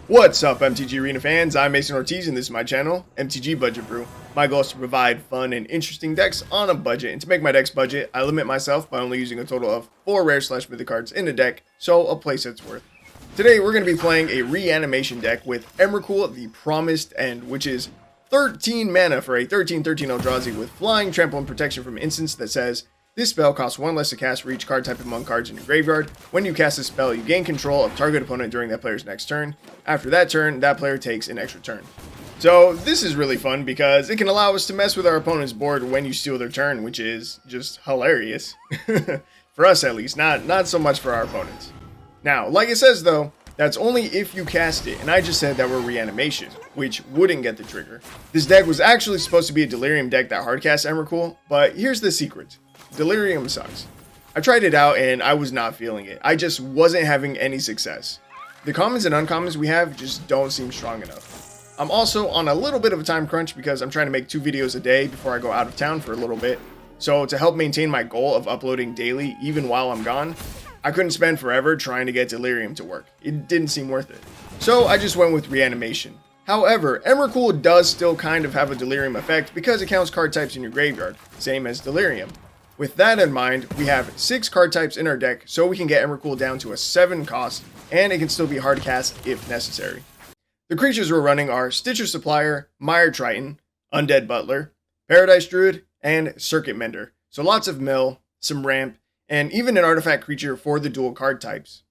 What's up, MTG Arena fans? I'm Mason Ortiz, and this is my channel, MTG Budget Brew. My goal is to provide fun and interesting decks on a budget, and to make my decks budget, I limit myself by only using a total of 4 rare/mythic cards in a deck, so a playset's worth. Today, we're going to be playing a reanimation deck with Emrakul, the Promised End, which is 13 mana for a 13/13 Eldrazi with flying, trample, and protection from instants that says, this spell costs 1 less to cast for each card type among cards in your graveyard. When you cast this spell, you gain control of target opponent during that player's next turn. After that turn, that player takes an extra turn. So this is really fun because it can allow us to mess with our opponent's board when you steal their turn, which is just hilarious. For us at least, not so much for our opponents. Now, like it says though, that's only if you cast it, and I just said that we're reanimation, which wouldn't get the trigger. This deck was actually supposed to be a Delirium deck that hardcasts Emrakul, but here's the secret. Delirium sucks. I tried it out and I was not feeling it. I just wasn't having any success. The commons and uncommons we have just don't seem strong enough. I'm also on a little bit of a time crunch because I'm trying to make 2 videos a day before I go out of town for a little bit. So to help maintain my goal of uploading daily even while I'm gone, I couldn't spend forever trying to get Delirium to work. It didn't seem worth it. So I just went with reanimation. However, Emrakul does still kind of have a Delirium effect because it counts card types in your graveyard, same as Delirium. With that in mind, we have 6 card types in our deck, so we can get Emrakul down to a 7 cost, and it can still be hard cast if necessary. The creatures we're running are Stitcher Supplier, Mire Triton, Undead Butler, Paradise Druid, and Circuit Mender. So lots of mill, some ramp, and even an artifact creature for the dual card types.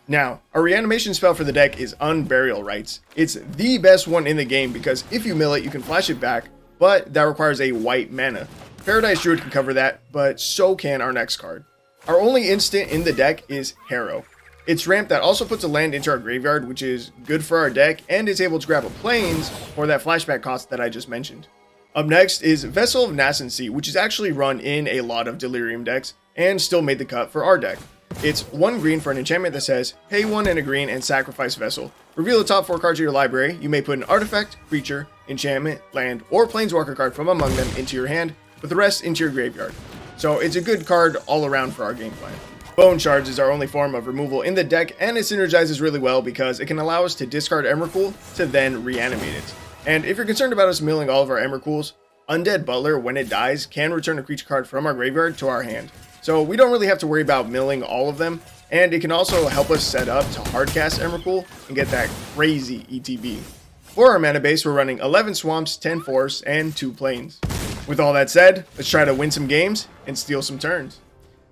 Now, our reanimation spell for the deck is Unburial Rites. It's the best one in the game because if you mill it, you can flash it back, but that requires a white mana. Paradise Druid can cover that, but so can our next card. Our only instant in the deck is Harrow. It's ramp that also puts a land into our graveyard, which is good for our deck, and is able to grab a plains for that flashback cost that I just mentioned. Up next is Vessel of Nascency, which is actually run in a lot of Delirium decks, and still made the cut for our deck. It's 1 green for an enchantment that says, pay 1 and a green and sacrifice Vessel. Reveal the top 4 cards of your library. You may put an artifact, creature, enchantment, land, or planeswalker card from among them into your hand, with the rest into your graveyard. So it's a good card all around for our game plan. Bone Shards is our only form of removal in the deck, and it synergizes really well because it can allow us to discard Emrakul to then reanimate it. And if you're concerned about us milling all of our Emrakuls, Undead Butler, when it dies, can return a creature card from our graveyard to our hand. So we don't really have to worry about milling all of them, and it can also help us set up to hardcast Emrakul and get that crazy ETB. For our mana base, we're running 11 swamps, 10 forests, and 2 plains. With all that said, let's try to win some games and steal some turns.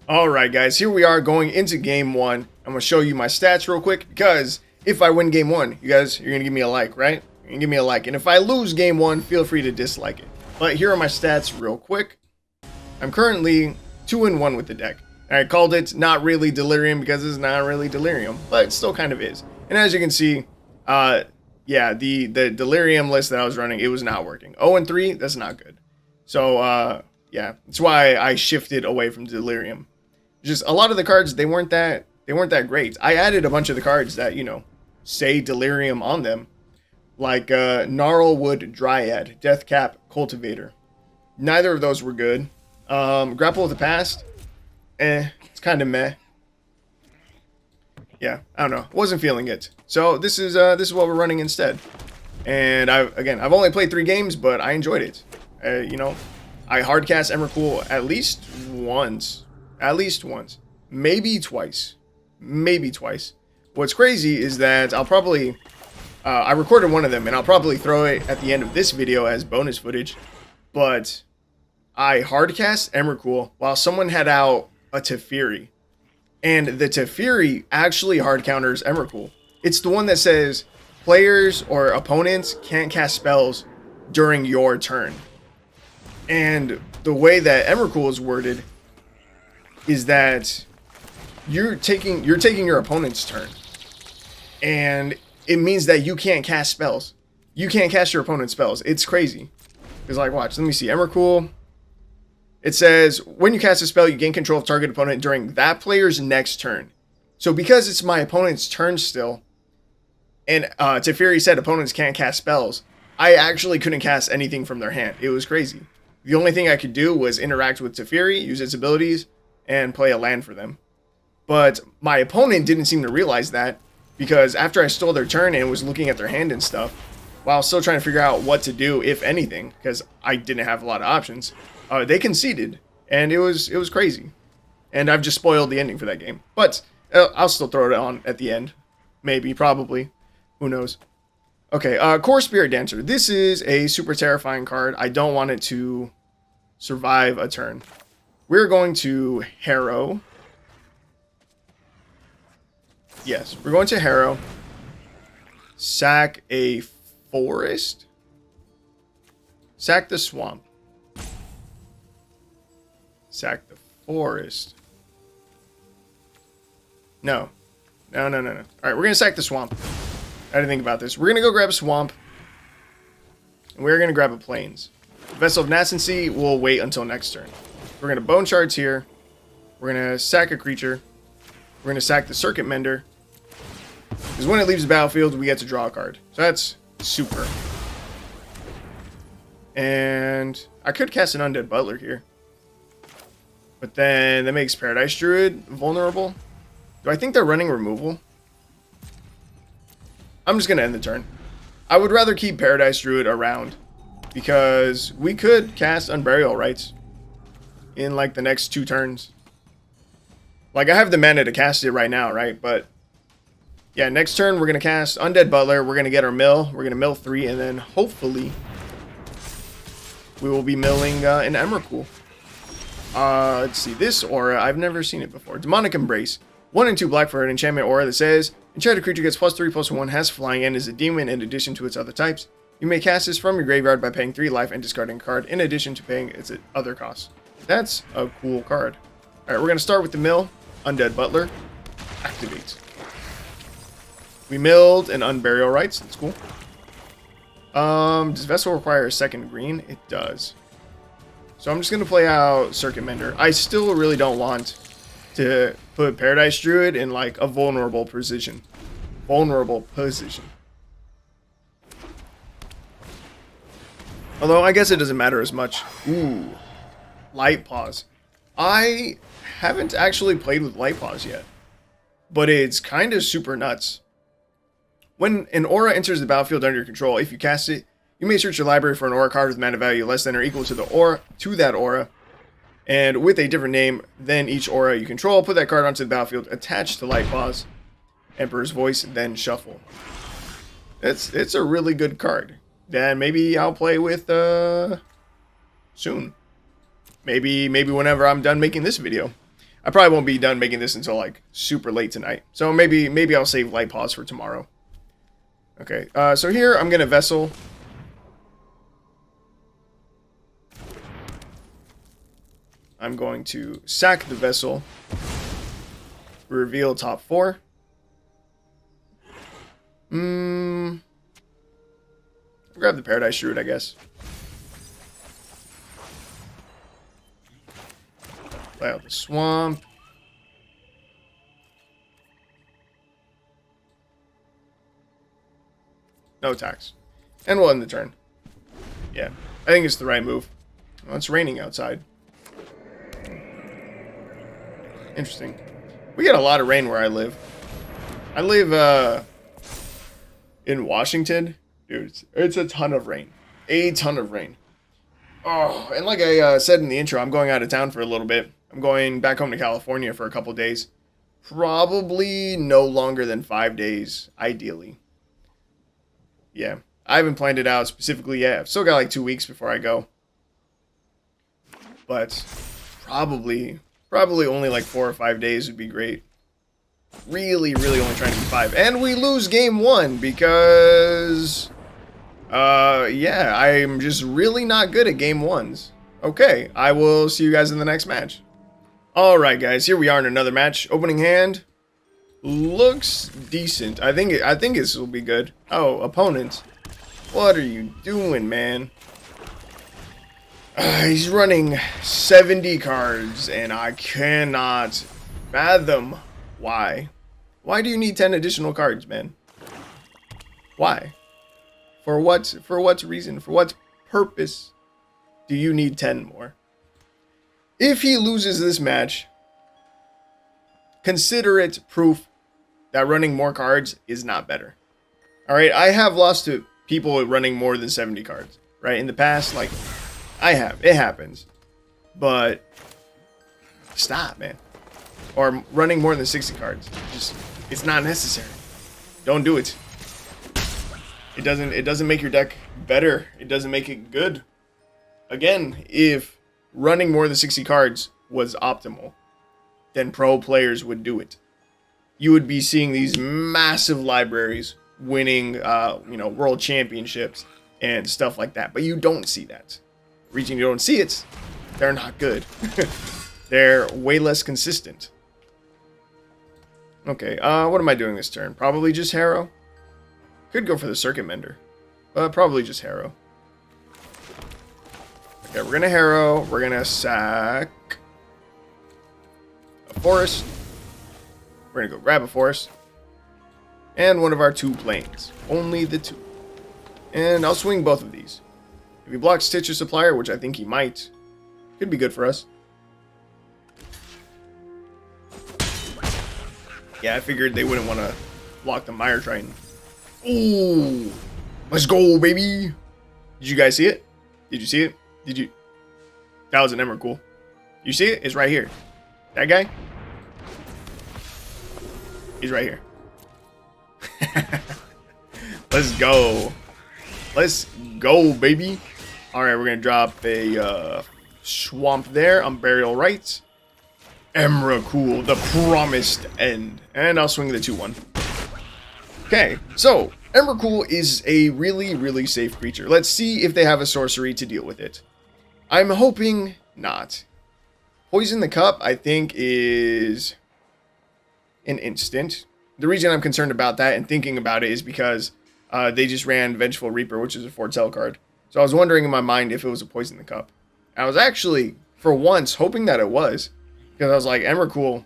Alright guys, here we are going into game 1. I'm going to show you my stats real quick because if I win game 1, you guys, you're going to give me a like, right? You're going to give me a like. And if I lose game 1, feel free to dislike it. But here are my stats real quick. I'm currently 2-1 with the deck. I called it not really Delirium because it's not really Delirium, but it still kind of is. And as you can see, yeah, the Delirium list that I was running, it was not working. 0-3, that's not good. So, yeah, that's why I shifted away from Delirium. Just a lot of the cards, they weren't that great. I added a bunch of the cards that, you know, say Delirium on them. Like, Gnarlwood Dryad, Deathcap Cultivator. Neither of those were good. Grapple with the Past, it's kind of meh. Yeah, I don't know. Wasn't feeling it. So this is what we're running instead. And I've only played 3 games, but I enjoyed it. You know, I hardcast Emrakul at least once, maybe twice. What's crazy is that I'll probably, I recorded one of them and I'll probably throw it at the end of this video as bonus footage, but I hardcast Emrakul while someone had out a Teferi, and the Teferi actually hard counters Emrakul. It's the one that says players or opponents can't cast spells during your turn. And the way that Emrakul is worded is that you're taking your opponent's turn, and it means that you can't cast spells. You can't cast your opponent's spells. It's crazy. Because like, watch. Let me see. Emrakul. It says when you cast a spell, you gain control of target opponent during that player's next turn. So because it's my opponent's turn still, and Teferi said opponents can't cast spells, I actually couldn't cast anything from their hand. It was crazy. The only thing I could do was interact with Teferi, use its abilities, and play a land for them. But my opponent didn't seem to realize that, because after I stole their turn and was looking at their hand and stuff, while still trying to figure out what to do, if anything, because I didn't have a lot of options, they conceded, and it was crazy. And I've just spoiled the ending for that game. But I'll still throw it on at the end. Maybe, probably. Who knows? Okay, Core Spirit Dancer. This is a super terrifying card. I don't want it to survive a turn. We're going to Harrow. Yes, we're going to Harrow. Sack a forest. Sack the swamp. Sack the forest. No. No. Alright, we're going to sack the swamp. I didn't think about this. We're going to go grab a swamp. And we're going to grab a plains. Vessel of Nascency will wait until next turn. We're going to Bone Shards here. We're going to sack a creature. We're going to sack the Circuit Mender. Because when it leaves the battlefield, we get to draw a card. So that's super. And I could cast an Undead Butler here. But then that makes Paradise Druid vulnerable. Do I think they're running removal? I'm just going to end the turn. I would rather keep Paradise Druid around. Because we could cast Unburial Rites in like the next 2 turns. Like I have the mana to cast it right now, right? But yeah, next turn we're going to cast Undead Butler. We're going to get our mill. We're going to mill 3. And then hopefully we will be milling an Emrakul. Let's see. This aura, I've never seen it before. Demonic Embrace. 1 and 2 black for an enchantment aura that says, enchanted creature gets +3/+1, has flying, and is a demon in addition to its other types. You may cast this from your graveyard by paying 3 life and discarding a card in addition to paying its other costs. That's a cool card. Alright, we're going to start with the mill. Undead Butler. Activates. We milled an Unburial Rites. That's cool. Does Vessel require a second green? It does. So I'm just going to play out Circuit Mender. I still really don't want to put Paradise Druid in like a vulnerable position. Vulnerable position. Although I guess it doesn't matter as much. Ooh. Light Pause. I haven't actually played with Light Pause yet. But it's kind of super nuts. When an aura enters the battlefield under your control, if you cast it, you may search your library for an aura card with mana value less than or equal to that aura, and with a different name than each aura you control. Put that card onto the battlefield attached to Light Pause, Emperor's Voice, then shuffle. It's a really good card that maybe I'll play with soon. Maybe whenever I'm done making this video. I probably won't be done making this until like super late tonight. So maybe I'll save Light Pause for tomorrow. Okay, so here I'm gonna Vessel. I'm going to sack the Vessel. Reveal top 4. Grab the Paradise Druid, I guess. Play out the swamp. No attacks. And we'll end the turn. Yeah, I think it's the right move. Well, it's raining outside. Interesting. We get a lot of rain where I live. I live in Washington. Dude, it's a ton of rain. A ton of rain. Oh, and like I said in the intro, I'm going out of town for a little bit. I'm going back home to California for a couple days. Probably no longer than 5 days, ideally. Yeah, I haven't planned it out specifically yet. I've still got like 2 weeks before I go. But probably only like 4 or 5 days would be great. Really only trying to be 5. And we lose game 1 because yeah, I'm just really not good at game 1s. Okay, I will see you guys in the next match. Alright guys, here we are in another match. Opening hand looks decent. I think this will be good. Oh, opponent. What are you doing, man? He's running 70 cards, and I cannot fathom why. Why do you need 10 additional cards, man? Why? For what reason? For what purpose do you need 10 more? If he loses this match, consider it proof that running more cards is not better. Alright, I have lost to people running more than 70 cards. Right, in the past, like, I have. It happens. But, stop, man. Or running more than 60 cards. Just, it's not necessary. Don't do it. It doesn't make your deck better. It doesn't make it good. Again, if running more than 60 cards was optimal, then pro players would do it. You would be seeing these massive libraries winning, world championships and stuff like that. But you don't see that. The reason you don't see it, they're not good. They're way less consistent. Okay, what am I doing this turn? Probably just Harrow. Could go for the Circuit Mender, but probably just Harrow. Okay, we're gonna Harrow. We're gonna sack a forest. We're gonna go grab a forest. And one of our 2 planes. Only the 2. And I'll swing both of these. If he blocks Stitch or Supplier, which I think he might, could be good for us. Yeah, I figured they wouldn't want to block the Mire Triton. Ooh, let's go, baby. Did you guys see it? Did you see it? Did you? That was an Emrakul. You see it? It's right here. That guy? He's right here. Let's go. Let's go, baby. Alright, we're going to drop a swamp there. Unburial Rites. Emrakul, the promised end. And I'll swing the 2-1. Okay, so Emrakul is a really, really safe creature. Let's see if they have a sorcery to deal with it. I'm hoping not. Poison the Cup, I think, is an instant. The reason I'm concerned about that and thinking about it is because they just ran Vengeful Reaper, which is a Fortell card. So I was wondering in my mind if it was a Poison the Cup. I was actually, for once, hoping that it was. Because I was like, Emrakul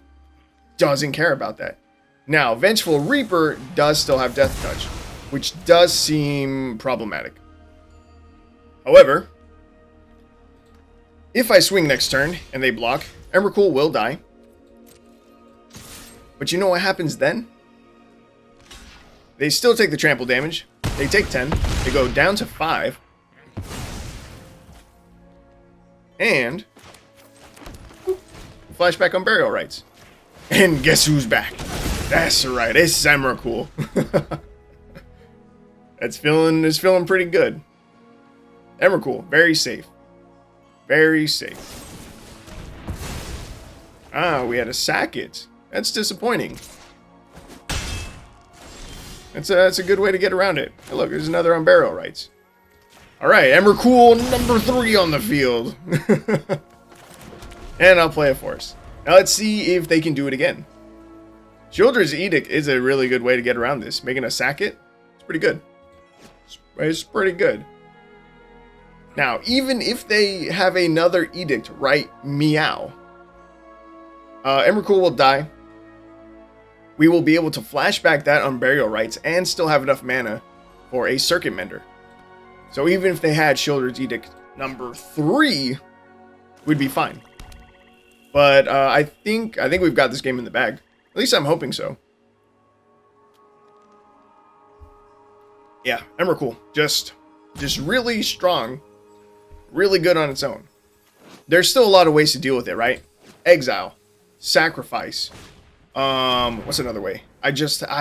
doesn't care about that. Now, Vengeful Reaper does still have Death Touch, which does seem problematic. However, if I swing next turn and they block, Emrakul will die. But you know what happens then? They still take the trample damage. They take 10. They go down to 5. And flashback Unburial Rites. And guess who's back? That's right, it's Emrakul. It's feeling pretty good. Emrakul, very safe. Very safe. Ah, we had to sack it. That's disappointing. That's a good way to get around it. Hey, look, there's another Unburial Rites. Alright, Emrakul number 3 on the field. And I'll play a force. Now let's see if they can do it again. Sheoldred's Edict is a really good way to get around this. Making a sack it, it's pretty good. It's pretty good. Now, even if they have another Edict, right, meow, Emrakul will die. We will be able to flashback that Unburial Rites and still have enough mana for a Circuit Mender. So even if they had Sheoldred's Edict number 3, we'd be fine. But I think we've got this game in the bag. At least I'm hoping so. Yeah, Emrakul, just really strong, really good on its own. There's still a lot of ways to deal with it, right? Exile, sacrifice. What's another way? I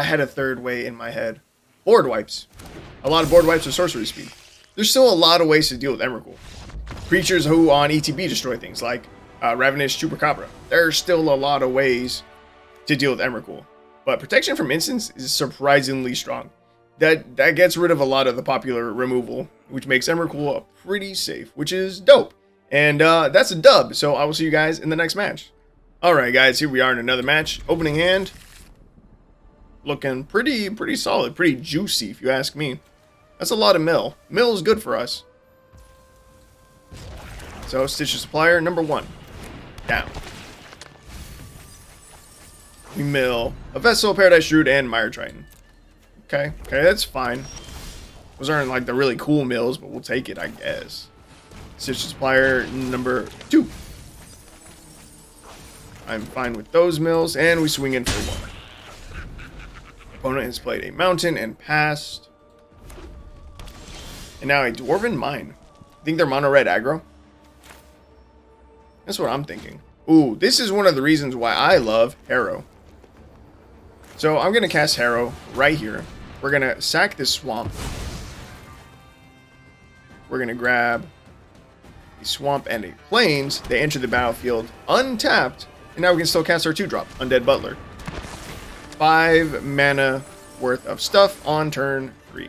had a third way in my head. Board wipes. A lot of board wipes are sorcery speed. There's still a lot of ways to deal with Emrakul. Creatures who on ETB destroy things like Ravenous Chupacabra. There's still a lot of ways to deal with Emrakul. But protection from instants is surprisingly strong. That gets rid of a lot of the popular removal, which makes Emrakul pretty safe, which is dope. And that's a dub, so I will see you guys in the next match. Alright guys, here we are in another match. Opening hand. Looking pretty solid, pretty juicy if you ask me. That's a lot of mill. Mill is good for us. So, Stitch Supplier, number 1. Down. We mill a Vessel, Paradise Druid, and Mire Triton. Okay, that's fine. Those aren't like the really cool mills, but we'll take it, I guess. Stitch Supplier, number 2. I'm fine with those mills, and we swing in for 1. Opponent has played a mountain and passed. And now a Dwarven Mine. Think they're mono red aggro? That's what I'm thinking. Ooh, this is one of the reasons why I love Harrow. So I'm going to cast Harrow right here. We're going to sack this swamp. We're going to grab a swamp and a plains. They enter the battlefield untapped. And now we can still cast our 2-drop, Undead Butler. 5 mana worth of stuff on turn 3.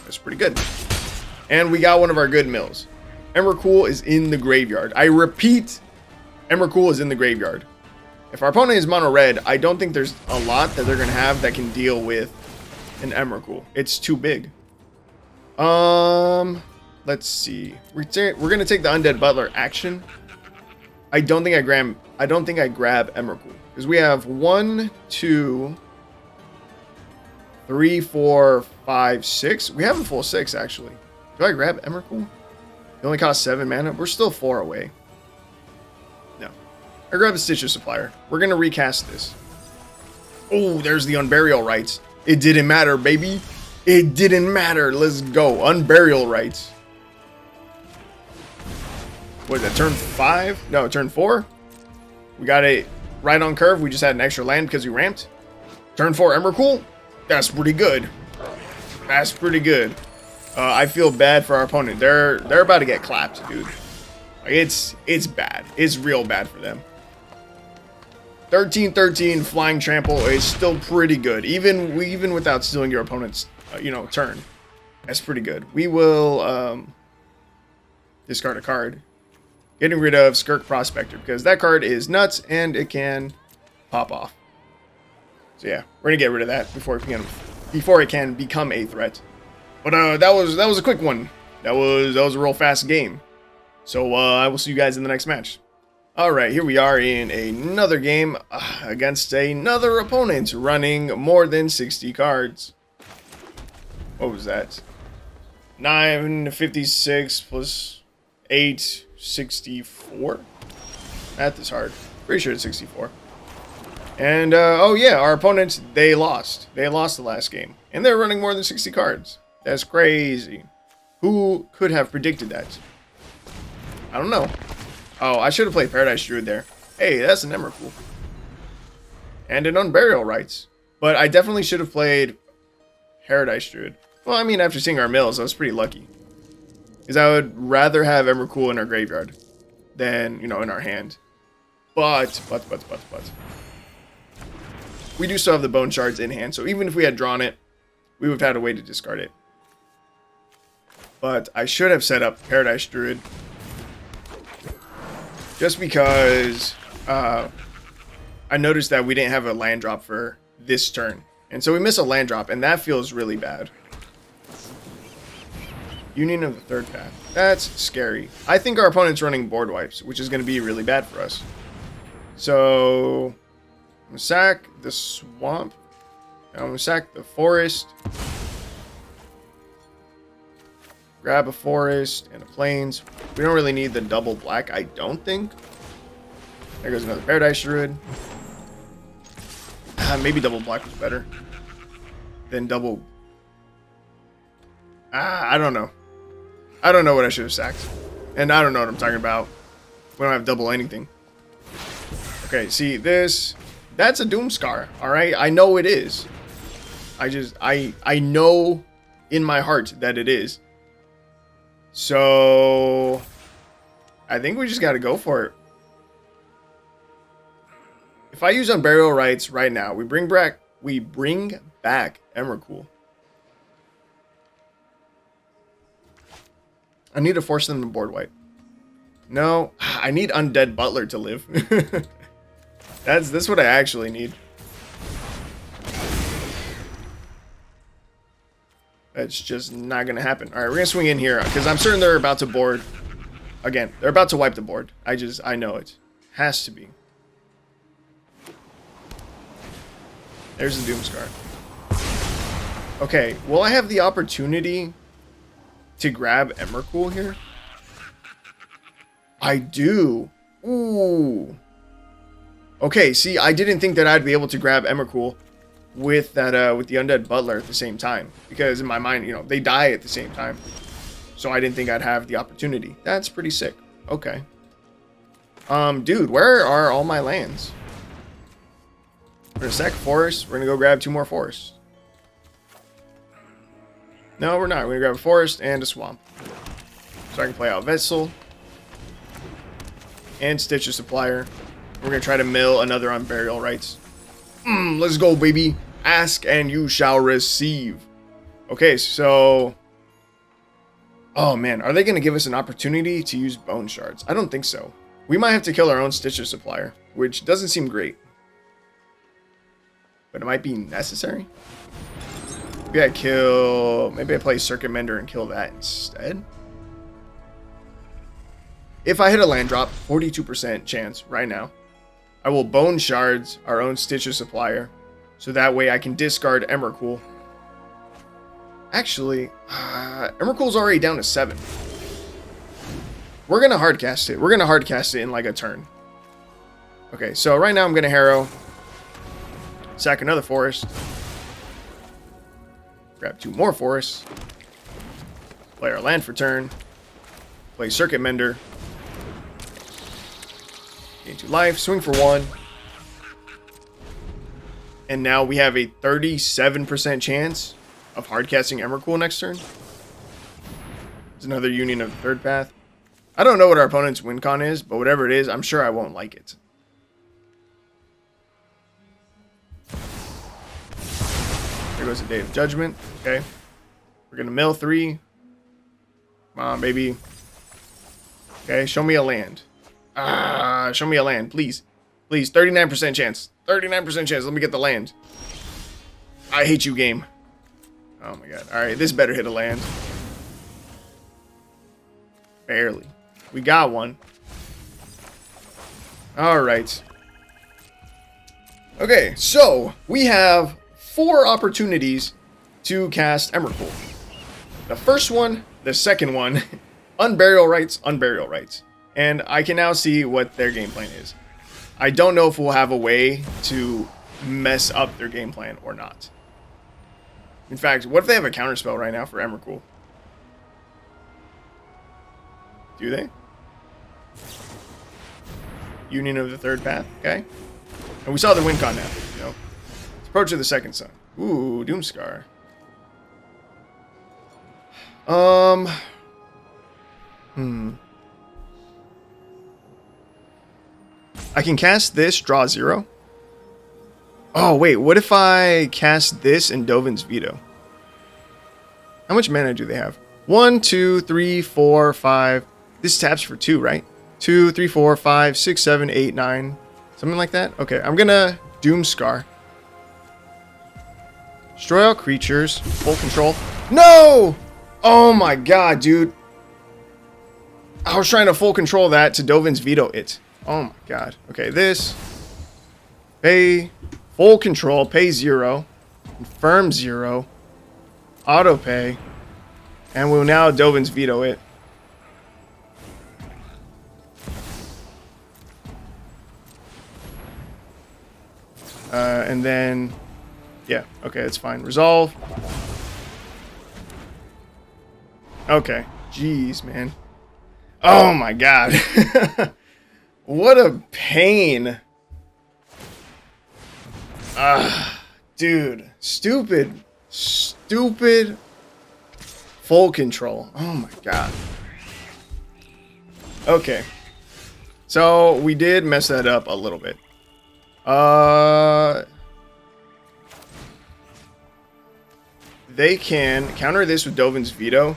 That's pretty good. And we got one of our good mills. Emrakul is in the graveyard. I repeat, Emrakul is in the graveyard. If our opponent is mono red, I don't think there's a lot that they're going to have that can deal with an Emrakul. It's too big. Let's see. We're going to take the Undead Butler action. I don't think I grab Emrakul because we have 1, 2, 3, 4, 5, 6. We have a full 6 actually. Do I grab Emrakul? It only costs 7 mana. We're still 4 away. No. I grab the Stitch of Supplier. We're going to recast this. Oh, there's the Unburial Rites. It didn't matter, baby. It didn't matter. Let's go. Unburial Rites. What is that, turn 5? No, turn 4. We got a right on curve. We just had an extra land because we ramped. Turn 4 Emrakul. That's pretty good. That's pretty good. I feel bad for our opponent. They're about to get clapped, dude. It's bad. It's real bad for them. 13-13 flying trample is still pretty good, even without stealing your opponent's turn. That's pretty good. We will discard a card, getting rid of Skirk Prospector because that card is nuts and it can pop off. So yeah, we're gonna get rid of that before it can become a threat. But that was a quick one. That was a real fast game. So I will see you guys in the next match. All right, here we are in another game against another opponent running more than 60 cards. What was that? 956 plus 8, 64. Math is hard. Pretty sure it's 64. And oh yeah, our opponents, they lost. They lost the last game, and they're running more than 60 cards. That's crazy. Who could have predicted that? I don't know. Oh, I should have played Paradise Druid there. Hey, that's an Emrakul. And an Unburial Rites. But I definitely should have played Paradise Druid. Well, I mean, after seeing our mills, I was pretty lucky. Because I would rather have Emrakul in our graveyard than, in our hand. But. We do still have the Bone Shards in hand, so even if we had drawn it, we would have had a way to discard it. But I should have set up Paradise Druid. Just because I noticed that we didn't have a land drop for this turn. And so we miss a land drop, and that feels really bad. Union of the Third Path. That's scary. I think our opponent's running board wipes, which is going to be really bad for us. So I'm going to sack the swamp. I'm going to sack the forest. Grab a forest and a plains. We don't really need the double black, I don't think. There goes another Paradise Druid. Maybe double black was better than double. I don't know. I don't know what I should have sacked. And I don't know what I'm talking about. We don't have double anything. Okay, see this. That's a Doomscar, alright? I know it is. I know in my heart that it is. So I think we just got to go for it. If I use Unburial Rites right now, we bring back Emrakul. I need to force them to board wipe. No, I need Undead Butler to live. That's what I actually need. That's just not going to happen. All right, we're going to swing in here because I'm certain they're about to board. Again, they're about to wipe the board. I know it. Has to be. There's the Doomscar. Okay, will I have the opportunity to grab Emrakul here? I do. Ooh. Okay, see, I didn't think that I'd be able to grab Emrakul with that with the Undead Butler at the same time, because in my mind, you know, they die at the same time. So I didn't think I'd have the opportunity. That's pretty sick. Okay. Dude, where are all my lands? We're gonna sack forest. We're gonna go grab 2 more forests. No, we're not. We're gonna grab a forest and a swamp. So I can play out Vessel and Stitch a Supplier. We're gonna try to mill another Unburial Rites. Let's go, baby. Ask and you shall receive. Okay, so... Oh, man. Are they gonna give us an opportunity to use Bone Shards? I don't think so. We might have to kill our own Stitch a Supplier, which doesn't seem great. But it might be necessary. Maybe I kill... Maybe I play Circuit Mender and kill that instead. If I hit a land drop, 42% chance right now, I will Bone Shards our own Stitch a Supplier, so that way I can discard Emrakul. Actually, Emrakul's already down to 7. We're gonna hardcast it. We're gonna hardcast it in like a turn. Okay, so right now I'm gonna Harrow, sack another forest, grab 2 more forests, play our land for turn, play Circuit Mender, gain 2 life, swing for 1. And now we have a 37% chance of hardcasting Emrakul next turn. There's another Union of the Third Path. I don't know what our opponent's win con is, but whatever it is, I'm sure I won't like it. There goes the Day of Judgment. Okay. We're going to mill 3. Come on, baby. Okay, show me a land. Show me a land, please. Please, 39% chance. 39% chance. Let me get the land. I hate you, game. Oh my god. Alright, this better hit a land. Barely. We got one. Alright. Okay, so we have 4 opportunities to cast Emrakul. The first one, the second one, Unburial Rites, Unburial Rites. And I can now see what their game plan is. I don't know if we'll have a way to mess up their game plan or not. In fact, what if they have a counterspell right now for Emrakul? Do they? Union of the Third Path, okay. And we saw the win con now, you know. Let's approach of the Second Sun. Ooh, Doomscar. I can cast this, draw 0. Oh, wait, what if I cast this and Dovin's Veto? How much mana do they have? 1, 2, 3, 4, 5. This taps for 2, right? 2, 3, 4, 5, 6, 7, 8, 9. Something like that? Okay, I'm gonna Doomscar. Destroy all creatures. Full control. No! Oh my god, dude. I was trying to full control that to Dovin's Veto it. Oh my god. Okay, this. Pay. Full control. Pay 0. Confirm 0. Auto pay. And we'll now Dovin's Veto it. And then... Yeah, okay, that's fine. Resolve. Okay. Jeez, man. Oh my god. What a pain. Dude. Stupid. Stupid. Full control. Oh my god. Okay. So, we did mess that up a little bit. They can counter this with Dovin's Veto.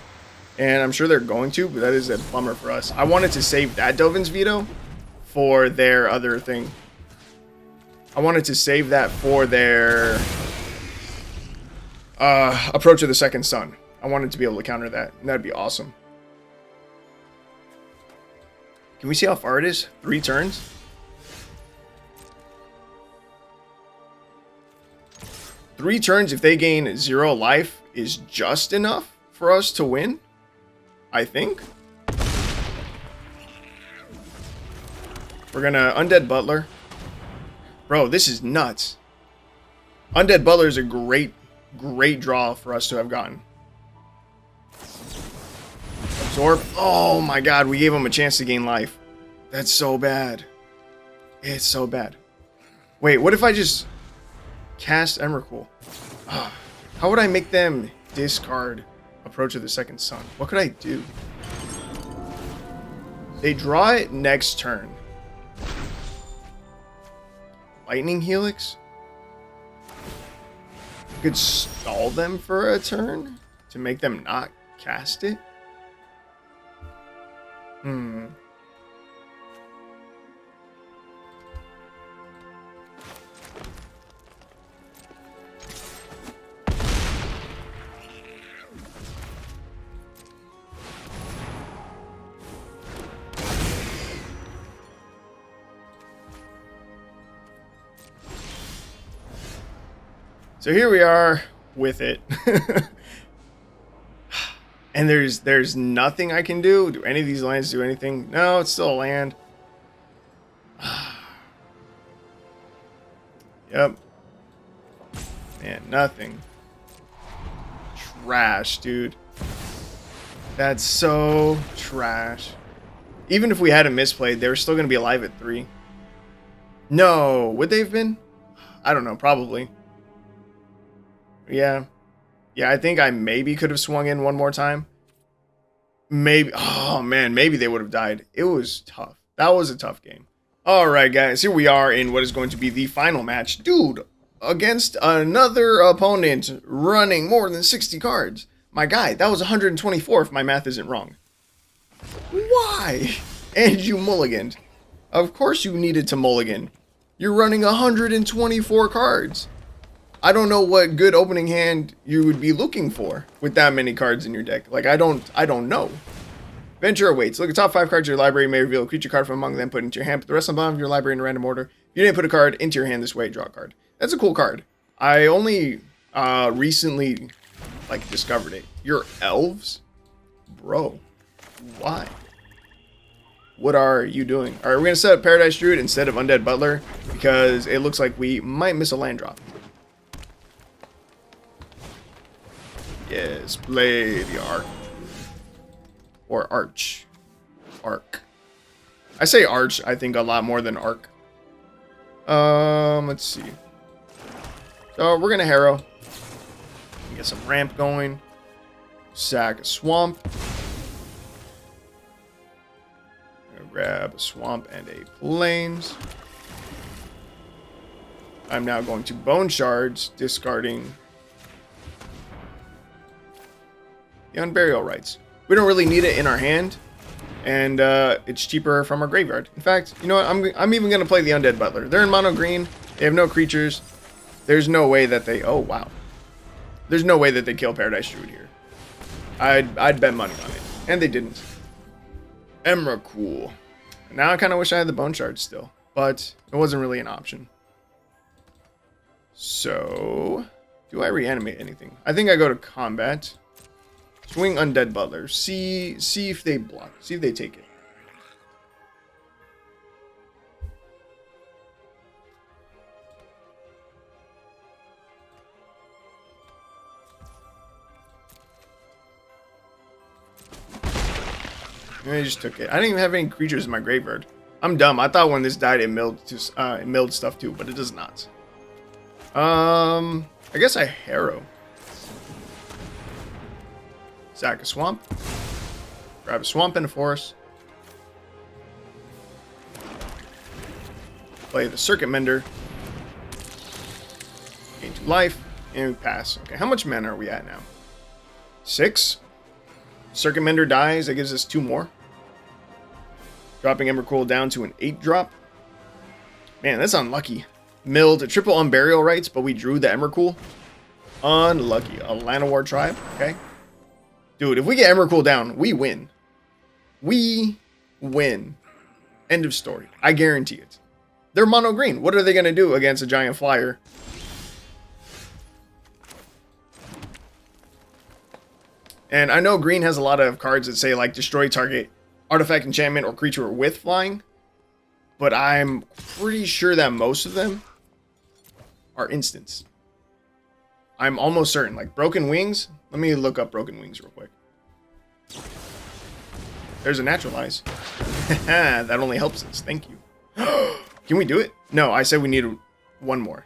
And I'm sure they're going to, but that is a bummer for us. I wanted to save that Dovin's Veto for their other thing. I wanted to save that for their Approach of the Second Sun. I wanted to be able to counter that, and that'd be awesome. Can we see how far it is? 3 turns? Three turns, if they gain 0 life, is just enough for us to win, I think. We're gonna Undead Butler. Bro, this is nuts. Undead Butler is a great draw for us to have gotten. Absorb. Oh my god, we gave him a chance to gain life. That's so bad. It's so bad. Wait, what if I just cast Emrakul? How would I make them discard Approach of the Second Sun? What could I do? They draw it next turn. Lightning Helix? You could stall them for a turn to make them not cast it? So here we are with it. And there's nothing I can do. Do any of these lands do anything? No, it's still a land. Yep. Man, nothing. Trash, dude. That's so trash. Even if we had a misplayed, they were still going to be alive at 3. No, would they have been? I don't know, probably. Yeah. Yeah, I think I maybe could have swung in one more time. Maybe. Oh, man, maybe they would have died. It was tough. That was a tough game. All right, guys, here we are in what is going to be the final match. Dude, against another opponent running more than 60 cards. My guy, that was 124 if my math isn't wrong. Why? And you mulliganed. Of course you needed to mulligan. You're running 124 cards. I don't know what good opening hand you would be looking for with that many cards in your deck. Like, I don't know. Venture awaits. Look at top 5 cards of your library. You may reveal a creature card from among them, put it into your hand. Put the rest of the bottom of your library in a random order. If you didn't put a card into your hand this way, draw a card. That's a cool card. I only recently, like, discovered it. Your elves? Bro, why? What are you doing? All right, we're going to set up Paradise Druid instead of Undead Butler because it looks like we might miss a land drop. Yes, play the arc. Or arch. Arc. I say arch, I think, a lot more than arc. Let's see. So we're gonna Harrow. Get some ramp going. Sack a swamp. Gonna grab a swamp and a plains. I'm now going to Bone Shards, discarding the Unburial Rites. We don't really need it in our hand, and it's cheaper from our graveyard. In fact, you know what? I'm even gonna play the Undead Butler. They're in mono green. They have no creatures. There's no way that they. Oh wow. There's no way that they kill Paradise Druid here. I'd bet money on it, and they didn't. Emrakul. Now I kind of wish I had the Bone Shards still, but it wasn't really an option. So, do I reanimate anything? I think I go to combat. Swing Undead Butler. See if they block. See if they take it. I just took it. I didn't even have any creatures in my graveyard. I'm dumb. I thought when this died it milled stuff too, but it does not. I guess I Harrow. Sack a swamp. Grab a swamp and a forest. Play the Circuit Mender. Gain 2 life. And we pass. Okay, how much mana are we at now? 6. Circuit Mender dies. That gives us 2 more. Dropping Emrakul down to an 8 drop. Man, that's unlucky. Milled a triple Unburial Rites, but we drew the Emrakul. Unlucky. A Llanowar tribe. Okay. Dude, if we get Emrakul down, we win. We win. End of story. I guarantee it. They're mono green. What are they going to do against a giant flyer? And I know green has a lot of cards that say, like, destroy target artifact, enchantment, or creature with flying. But I'm pretty sure that most of them are instants. I'm almost certain. Like Broken Wings. Let me look up Broken Wings real quick. There's a Naturalize. That only helps us. Thank you. Can we do it? No, I said we need one more.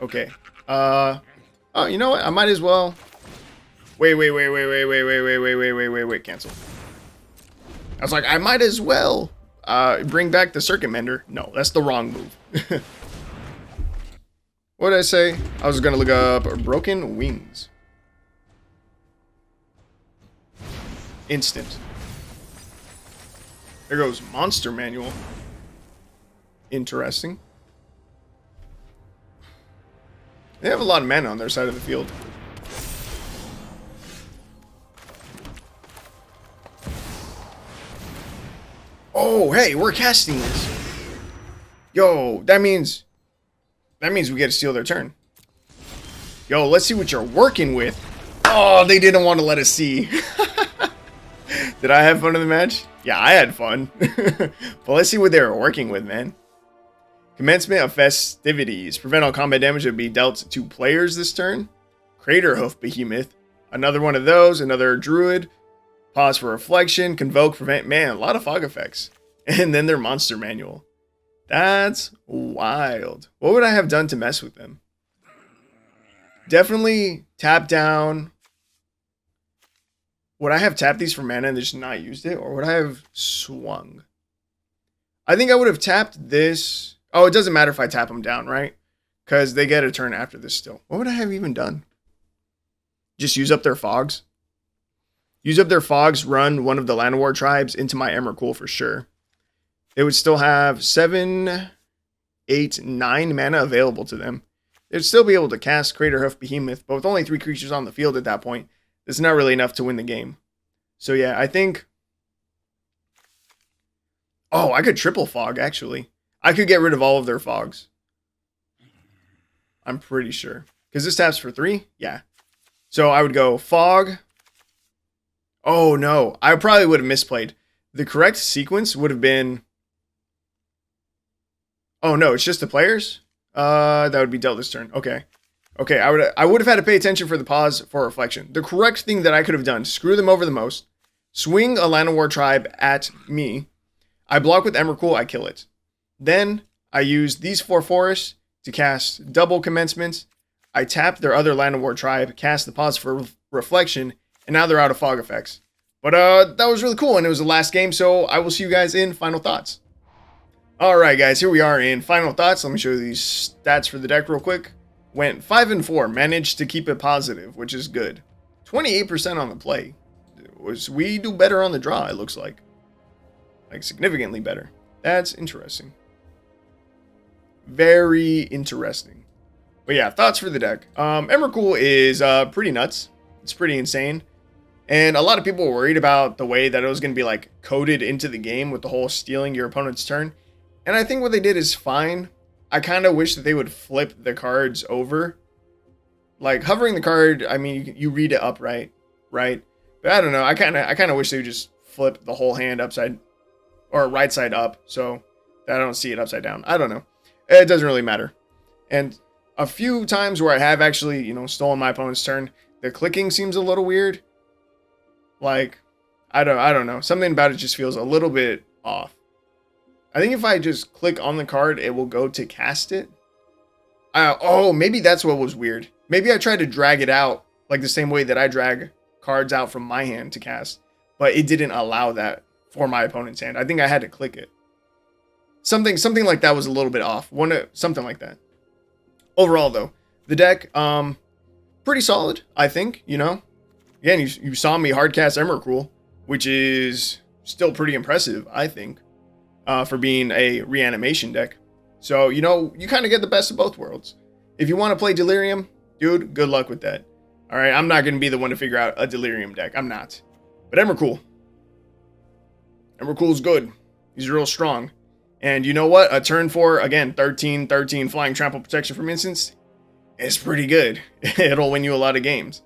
Okay. Oh, you know what? I might as well. Wait. Cancel. I was like, I might as well bring back the Circuit Mender. No, that's the wrong move. What did I say? I was gonna look up Broken Wings. Instant. There goes Monster Manual. Interesting. They have a lot of mana on their side of the field. Oh, hey, we're casting this. Yo, that means we get to steal their turn. Yo, let's see what you're working with. Oh, they didn't want to let us see. Did I have fun in the match? Yeah, I had fun. But let's see what they were working with, man. Commencement of festivities. Prevent all combat damage to be dealt to players this turn. Crater Hoof Behemoth. Another one of those. Another Druid. Pause for reflection. Convoke. Prevent. Man, a lot of fog effects. And then their Monster Manual. That's wild. What would I have done to mess with them? Definitely tap down. Would I have tapped these for mana and just not used it? Or would I have swung? I think I would have tapped this. Oh, it doesn't matter if I tap them down, right? Because they get a turn after this still. What would I have even done? Just use up their fogs? Use up their fogs, run one of the Llanowar tribes into my Emrakul for sure. They would still have 7, 8, 9 mana available to them. They'd still be able to cast Crater Hoof Behemoth, but with only 3 creatures on the field at that point, it's not really enough to win the game. So yeah, I think... Oh, I could triple fog, actually. I could get rid of all of their fogs. I'm pretty sure. Because this taps for 3? Yeah. So I would go fog. Oh, no. I probably would have misplayed. The correct sequence would have been... Oh, no. It's just the players? That would be dealt this turn. Okay. Okay, I would have had to pay attention for the pause for reflection. The correct thing that I could have done, screw them over the most, swing a Llanowar tribe at me. I block with Emrakul, I kill it. Then I use these 4 forests to cast double commencements. I tap their other Llanowar tribe, cast the pause for reflection, and now they're out of fog effects. But that was really cool, and it was the last game, so I will see you guys in Final Thoughts. Alright guys, here we are in Final Thoughts. Let me show you these stats for the deck real quick. Went 5 and 4, managed to keep it positive, which is good. 28% on the play. We do better on the draw, it looks like. Like, significantly better. That's interesting. Very interesting. But yeah, thoughts for the deck. Emrakul is pretty nuts. It's pretty insane. And a lot of people were worried about the way that it was going to be, like, coded into the game with the whole stealing your opponent's turn. And I think what they did is fine. I kind of wish that they would flip the cards over. Like, hovering the card, I mean, you read it up, right? Right? But I don't know. I kind of wish they would just flip the whole hand upside, or right side up, so that I don't see it upside down. I don't know. It doesn't really matter. And a few times where I have actually, you know, stolen my opponent's turn, the clicking seems a little weird. Like, I don't know. Something about it just feels a little bit off. I think if I just click on the card, it will go to cast it. Oh, maybe that's what was weird. Maybe I tried to drag it out like the same way that I drag cards out from my hand to cast, but it didn't allow that for my opponent's hand. I think I had to click it. Something like that was a little bit off. Something like that. Overall, though, the deck, pretty solid, I think, you know. Again, you saw me hardcast Emrakul, which is still pretty impressive, I think, for being a reanimation deck. So, you know, you kind of get the best of both worlds. If you want to play Delirium, dude, good luck with that. All right, I'm not going to be the one to figure out a Delirium deck. I'm not. But Emrakul's good. He's real strong. And you know what? A turn 4, again, 13, flying trample protection from instants is pretty good. It'll win you a lot of games.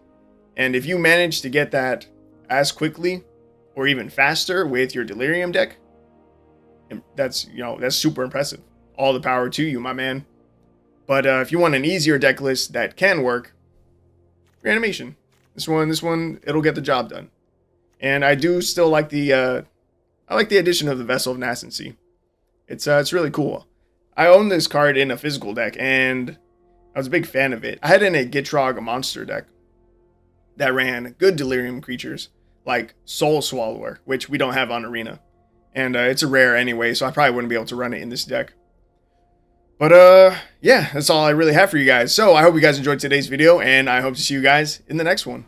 And if you manage to get that as quickly or even faster with your Delirium deck, that's, you know, that's super impressive. All the power to you, my man. But if you want an easier deck list that can work, Reanimation. This one, it'll get the job done. And I do still like the addition of the Vessel of Nascency. It's really cool. I own this card in a physical deck, and I was a big fan of it. I had it in a Gitrog monster deck that ran good Delirium creatures, like Soul Swallower, which we don't have on Arena. And it's a rare anyway, so I probably wouldn't be able to run it in this deck. But yeah, that's all I really have for you guys. So I hope you guys enjoyed today's video, and I hope to see you guys in the next one.